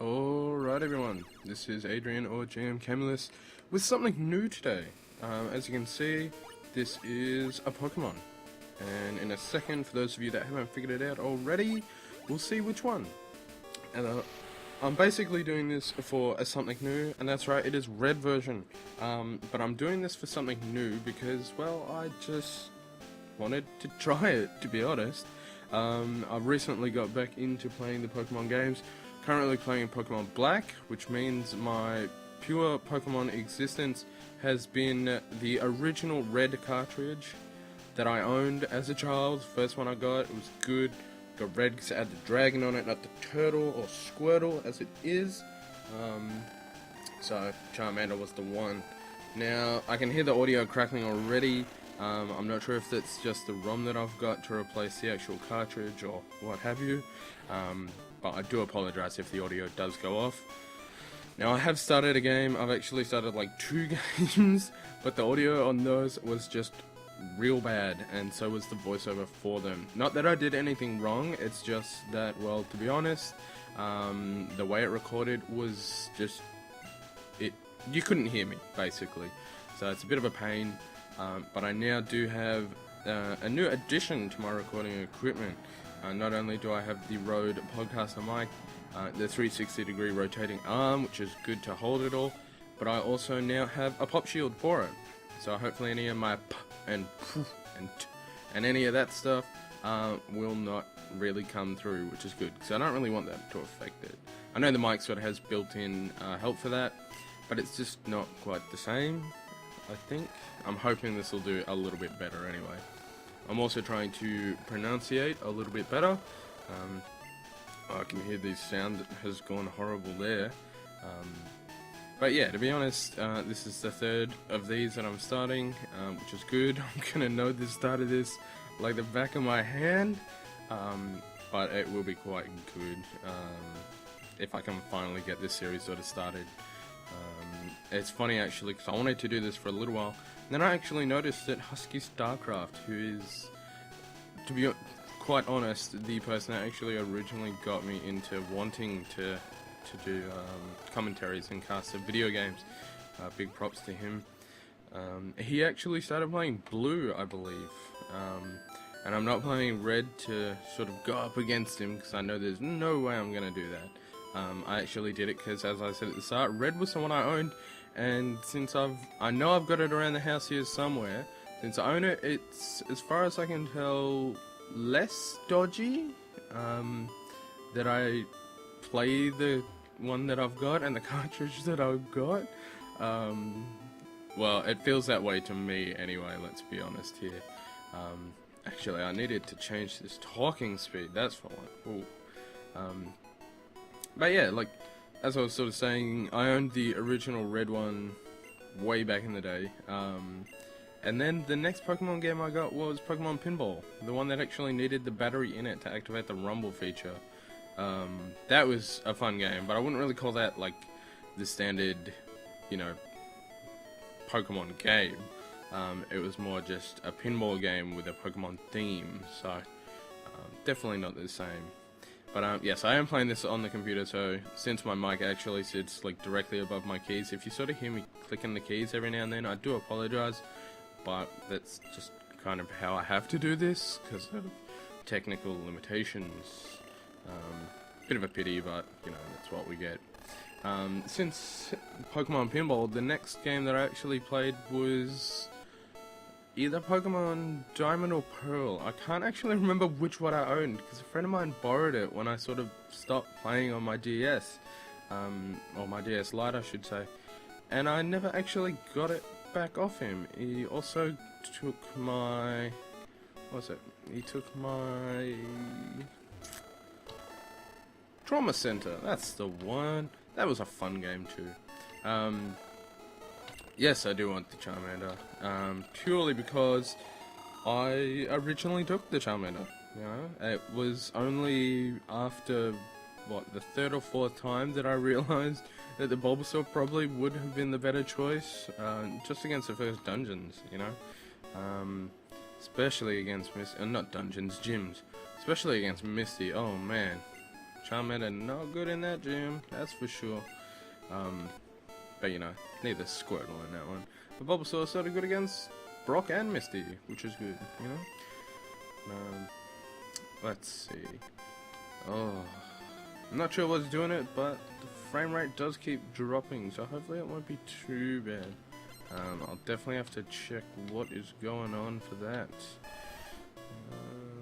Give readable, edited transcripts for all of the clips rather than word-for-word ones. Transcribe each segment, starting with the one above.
Alright everyone, this is Adrian or GM Camulus with something new today. As you can see, this is a Pokemon. And in a second, for those of you that haven't figured it out already, we'll see which one. And I'm basically doing this for a something new, and that's right, it is red version. But I'm doing this for something new because, well, I just wanted to try it, to be honest. I've recently got back into playing the Pokemon games. Currently playing Pokemon Black, which means my pure Pokemon existence has been the original red cartridge that I owned as a child. First one I got, it was good. Got red because it had the dragon on it, not the turtle or Squirtle as it is. So Charmander was the one. Now I can hear the audio crackling already. I'm not sure if that's just the ROM that I've got to replace the actual cartridge or what have you. But I do apologise if the audio does go off. Now I have started a game. I've actually started like 2 games, but the audio on those was just real bad, and so was the voiceover for them. Not that I did anything wrong, it's just that, well, to be honest, the way it recorded was just, you couldn't hear me, basically. So it's a bit of a pain, but I now do have a new addition to my recording equipment. Not only do I have the Rode Podcaster mic, the 360-degree rotating arm, which is good to hold it all, but I also now have a pop shield for it. So hopefully any of my p and poof and t and any of that stuff will not really come through, which is good, because I don't really want that to affect it. I know the mic sort of has built-in help for that, but it's just not quite the same, I think. I'm hoping this will do a little bit better anyway. I'm also trying to pronunciate a little bit better. I can hear the sound has gone horrible there. But yeah, to be honest, this is the 3rd of these that I'm starting, which is good. I'm gonna know the start of this like the back of my hand, but it will be quite good if I can finally get this series sort of started. It's funny actually, because I wanted to do this for a little while. Then I actually noticed that Husky Starcraft, who is, to be quite honest, the person that actually originally got me into wanting to do commentaries and casts of video games, big props to him. He actually started playing Blue, I believe, and I'm not playing Red to sort of go up against him, because I know there's no way I'm going to do that. I actually did it because, as I said at the start, Red was the one I owned. And since I know I've got it around the house here somewhere, since I own it, it's, as far as I can tell, less dodgy, that I play the one that I've got and the cartridge that I've got. Well, it feels that way to me anyway, let's be honest here. Actually, I needed to change this talking speed, that's for one. Ooh. But yeah, like, as I was sort of saying, I owned the original red one way back in the day, and then the next Pokemon game I got was Pokemon Pinball, the one that actually needed the battery in it to activate the rumble feature. That was a fun game, but I wouldn't really call that like the standard, you know, Pokemon game. It was more just a pinball game with a Pokemon theme, so definitely not the same. But yes, I am playing this on the computer, so since my mic actually sits like directly above my keys, if you sort of hear me clicking the keys every now and then, I do apologise, but that's just kind of how I have to do this, because of technical limitations. Bit of a pity, but, you know, that's what we get. Since Pokemon Pinball, the next game that I actually played was either Pokemon Diamond or Pearl. I can't actually remember which one I owned, because a friend of mine borrowed it when I sort of stopped playing on my DS. Or my DS Lite, I should say. And I never actually got it back off him. He also took my... what was it? He took my... Trauma Center. That's the one. That was a fun game too. Yes, I do want the Charmander, purely because I originally took the Charmander, you know. It was only after, what, the 3rd or 4th time that I realised that the Bulbasaur probably would have been the better choice, just against the first dungeons, you know. Especially against not dungeons, gyms. Especially against Misty, oh man. Charmander not good in that gym, that's for sure. But you know, neither Squirtle in that one. But Bulbasaur sort of good against Brock and Misty, which is good, you know. Let's see. Oh, I'm not sure what's doing it, but the frame rate does keep dropping, so hopefully it won't be too bad. I'll definitely have to check what is going on for that.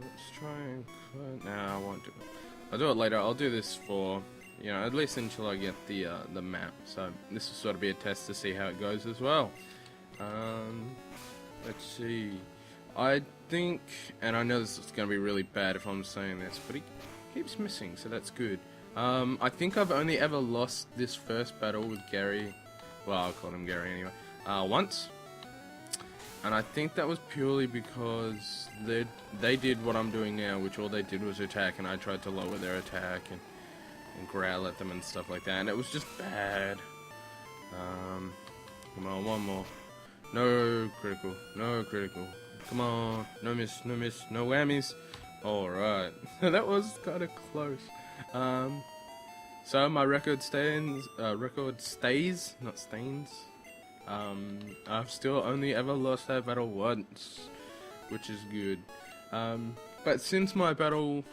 Let's try and cut. Nah, I won't do it. I'll do it later. I'll do this for, you know, at least until I get the map. So this will sort of be a test to see how it goes as well. Let's see. I think, and I know this is going to be really bad if I'm saying this, but he keeps missing, so that's good. I think I've only ever lost this first battle with Gary. Well, I'll call him Gary anyway. Once. And I think that was purely because they did what I'm doing now, which all they did was attack, and I tried to lower their attack and growl at them and stuff like that, and it was just bad. Come on, one more. No critical, no critical. Come on, no miss, no miss, no whammies. Alright, that was kind of close. So my record stays, not stains. I've still only ever lost that battle once, which is good. But since my battle,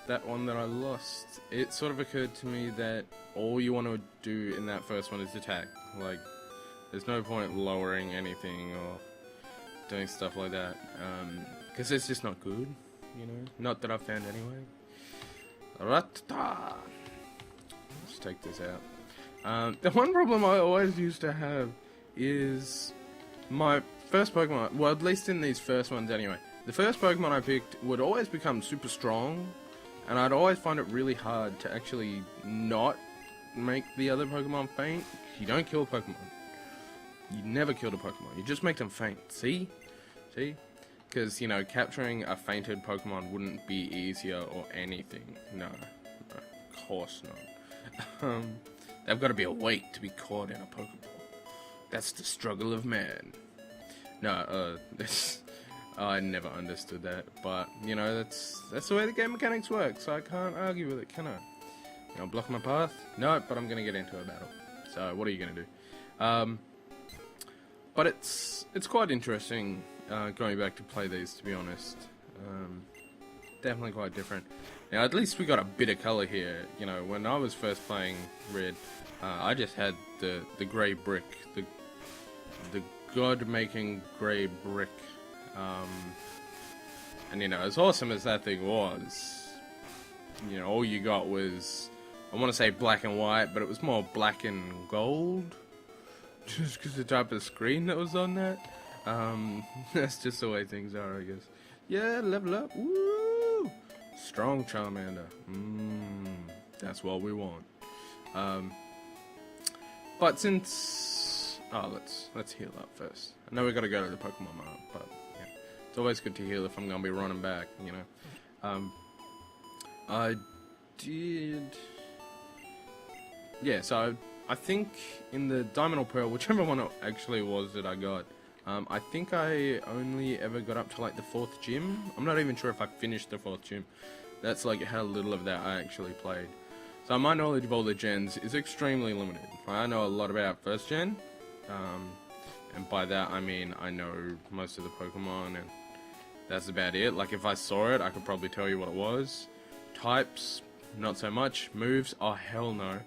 that one that I lost, it sort of occurred to me that all you want to do in that first one is attack. Like, there's no point lowering anything or doing stuff like that, because it's just not good, you know? Not that I've found anyway. Let's take this out. The one problem I always used to have is my first Pokemon, well, at least in these first ones anyway, the first Pokemon I picked would always become super strong, and I'd always find it really hard to actually not make the other Pokemon faint. You don't kill Pokemon. You never kill the Pokemon. You just make them faint. See? See? Because, you know, capturing a fainted Pokemon wouldn't be easier or anything. No. Of course not. They've got to be awake to be caught in a Pokeball. That's the struggle of man. No, I never understood that, but you know, that's the way the game mechanics work, so I can't argue with it, can I? You know, block my path? No, but I'm gonna get into a battle. So what are you gonna do? But it's quite interesting going back to play these, to be honest. Definitely quite different. Now, at least we got a bit of color here. You know, when I was first playing Red, I just had the grey brick, the god-making grey brick. And you know, as awesome as that thing was, you know, all you got was, I want to say black and white, but it was more black and gold, just because the type of screen that was on that. That's just the way things are, I guess. Yeah, level up. Woo! Strong Charmander. That's what we want. But since, let's heal up first. I know we gotta go to the Pokemon Mart, but yeah, it's always good to heal if I'm gonna be running back, you know. I did, yeah. So I think in the Diamond or Pearl, whichever one it actually was that I got, I think I only ever got up to like the 4th gym. I'm not even sure if I finished the 4th gym. That's like how little of that I actually played. So my knowledge of all the gens is extremely limited. I know a lot about 1st gen, and by that I mean I know most of the Pokemon, and that's about it. Like, if I saw it, I could probably tell you what it was. Types, not so much. Moves, oh hell no.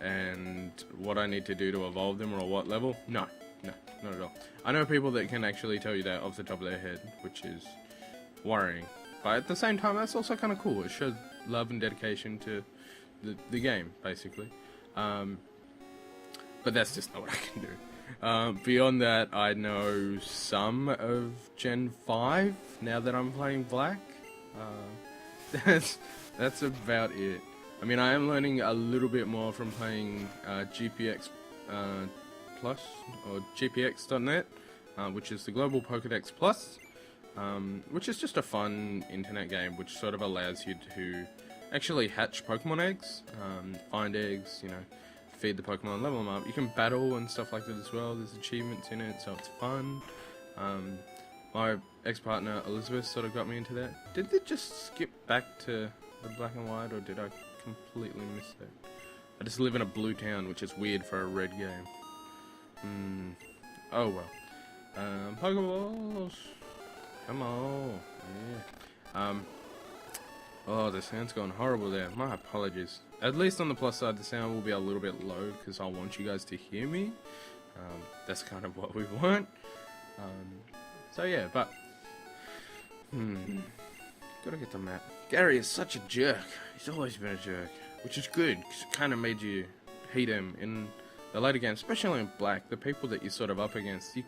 And what I need to do to evolve them, or what level? No, not at all. I know people that can actually tell you that off the top of their head, which is worrying. But at the same time, that's also kind of cool. It shows love and dedication to the game, basically. But that's just not what I can do. Beyond that, I know some of Gen 5, now that I'm playing Black. That's about it. I mean, I am learning a little bit more from playing GPX Plus, or GPX.net, which is the Global Pokedex Plus, which is just a fun internet game which sort of allows you to actually hatch Pokemon eggs, find eggs, you know, feed the Pokemon, level them up. You can battle and stuff like that as well. There's achievements in it, so it's fun. My ex-partner Elizabeth sort of got me into that. Did they just skip back to the black and white, or did I completely miss it? I just live in a blue town, which is weird for a red game. Oh well. Pokeballs. Come on. Yeah. Oh, the sound's gone horrible there. My apologies. At least on the plus side, the sound will be a little bit low because I want you guys to hear me. That's kind of what we want. So yeah, but gotta get the map. Gary is such a jerk. He's always been a jerk, which is good because it kind of made you hate him in the later games, especially in black. The people that you're sort of up against, you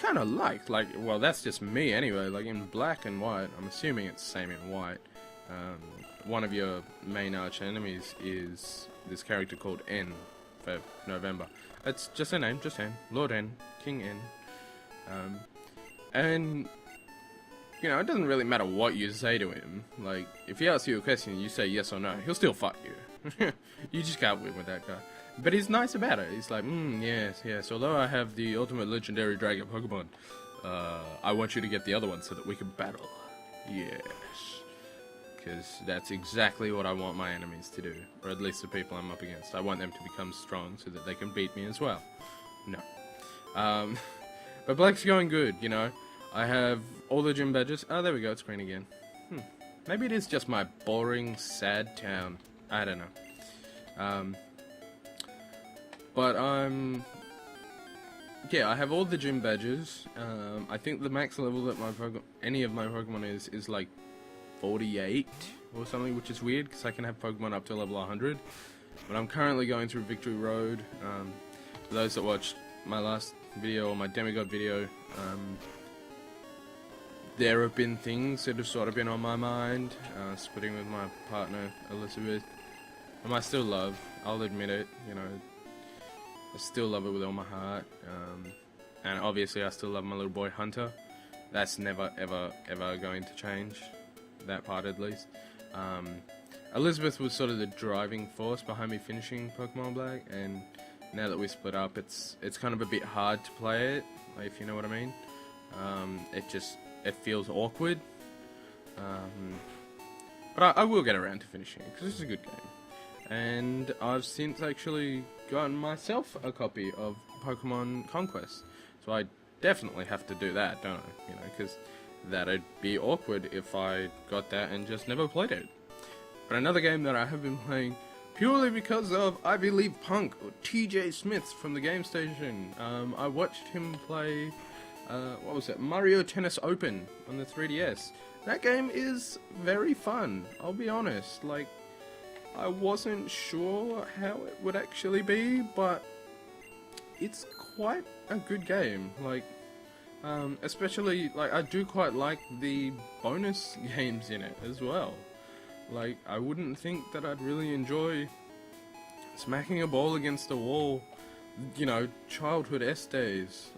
kind of like, well, that's just me anyway. Like in black and white, I'm assuming it's the same in white. One of your main arch enemies is this character called N for November. It's just a name, just N, Lord N, King N. And you know, it doesn't really matter what you say to him. Like, if he asks you a question and you say yes or no, he'll still fight you. You just can't win with that guy. But he's nice about it. He's like, yes. Although I have the ultimate legendary dragon Pokemon, I want you to get the other one so that we can battle. Yes. Because that's exactly what I want my enemies to do. Or at least the people I'm up against. I want them to become strong so that they can beat me as well. No. But Black's going good, you know. I have all the gym badges. Oh, there we go. It's green again. Maybe it is just my boring, sad town. I don't know. But yeah, I have all the gym badges. I think the max level that any of my Pokemon is like 48 or something, which is weird because I can have Pokemon up to level 100. But I'm currently going through Victory Road. For those that watched my last video or my Demigod video, there have been things that have sort of been on my mind, splitting with my partner Elizabeth, whom I still love. I'll admit it, you know. I still love her with all my heart, and obviously I still love my little boy Hunter. That's never ever going to change, that part at least. Elizabeth was sort of the driving force behind me finishing Pokemon Black, and now that we split up, it's kind of a bit hard to play it, if you know what I mean. It feels awkward, but I will get around to finishing it because it's a good game. And I've since actually gotten myself a copy of Pokemon Conquest, so I definitely have to do that, don't I? You know, because that'd be awkward if I got that and just never played it. But another game that I have been playing purely because of, I believe, Punk or TJ Smith from the Game Station. I watched him play, what was it, Mario Tennis Open on the 3DS. That game is very fun, I'll be honest. Like, I wasn't sure how it would actually be, but it's quite a good game. Like, especially, like, I do quite like the bonus games in it as well. Like, I wouldn't think that I'd really enjoy smacking a ball against a wall, you know, childhood S days.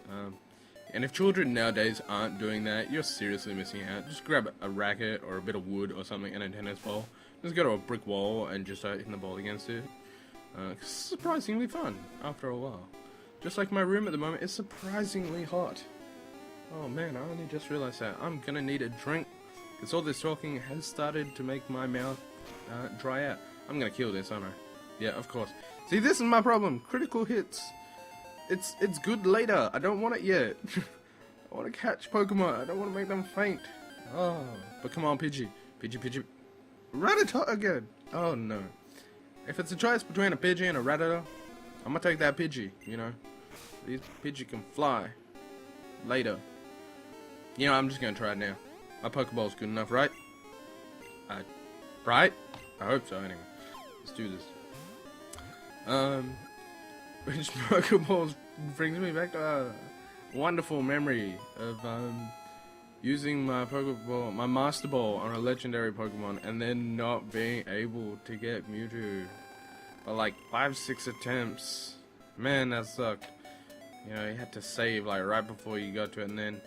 And if children nowadays aren't doing that, you're seriously missing out. Just grab a racket or a bit of wood or something and a tennis ball. Just go to a brick wall and just start hitting the ball against it. It's surprisingly fun after a while. Just like my room at the moment is surprisingly hot. Oh man, I only just realized that. I'm gonna need a drink because all this talking has started to make my mouth dry out. I'm gonna kill this, aren't I? Yeah, of course. See, this is my problem. Critical hits. It's good later. I don't want it yet. I want to catch Pokemon. I don't want to make them faint. Oh, but come on, Pidgey. Pidgey. Rattata again. Oh no. If it's a choice between a Pidgey and a Rattata, I'm gonna take that Pidgey, you know. These Pidgey can fly. Later. You know, I'm just gonna try it now. My Pokeball's good enough, right? Right? I hope so, anyway. Let's do this. Which Pokeballs brings me back to a wonderful memory of, using my Pokeball, my Master Ball on a legendary Pokemon and then not being able to get Mewtwo for like 5-6 attempts. Man, that sucked. You know, you had to save like right before you got to it, and then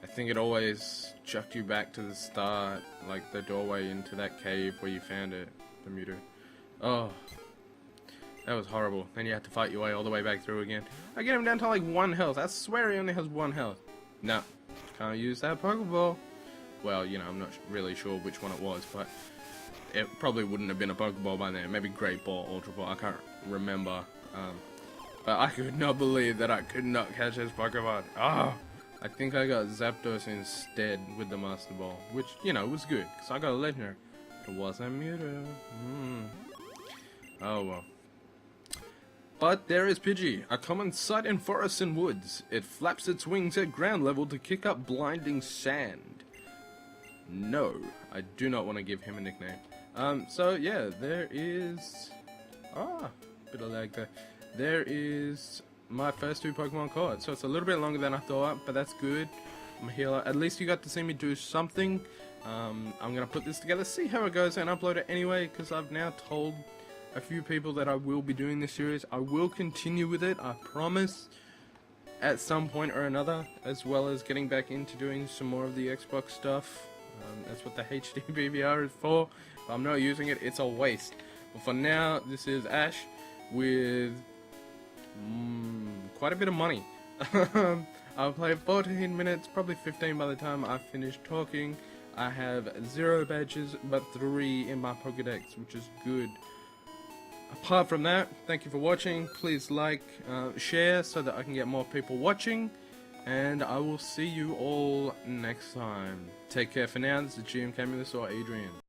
I think it always chucked you back to the start, like the doorway into that cave where you found it, the Mewtwo. Oh, that was horrible. Then you had to fight your way all the way back through again. I get him down to like 1 health. I swear he only has 1 health. No, can't use that Pokeball. Well, you know, I'm not really sure which one it was, but it probably wouldn't have been a Pokeball by then. Maybe Great Ball, Ultra Ball, I can't remember. But I could not believe that I could not catch this Pokemon. Ah! I think I got Zapdos instead with the Master Ball, which, you know, was good, because I got a Legendary. It wasn't Mewtwo. Oh well. But there is Pidgey, a common sight in forests and woods. It flaps its wings at ground level to kick up blinding sand. No, I do not want to give him a nickname. So yeah, there is... bit of lag there. There is my first 2 Pokemon caught. So it's a little bit longer than I thought, but that's good. I'm a healer. At least you got to see me do something. I'm going to put this together, see how it goes, and upload it anyway, because I've now told a few people that I will be doing this series. I will continue with it, I promise, at some point or another, as well as getting back into doing some more of the Xbox stuff. That's what the HD BBR is for. If I'm not using it, it's a waste. But for now, this is Ash with quite a bit of money. I'll play 14 minutes, probably 15 by the time I finish talking. I have 0 badges, but 3 in my Pokedex, which is good. Apart from that, thank you for watching. Please like, share, so that I can get more people watching. And I will see you all next time. Take care for now. This is GM Camulus or Adrian.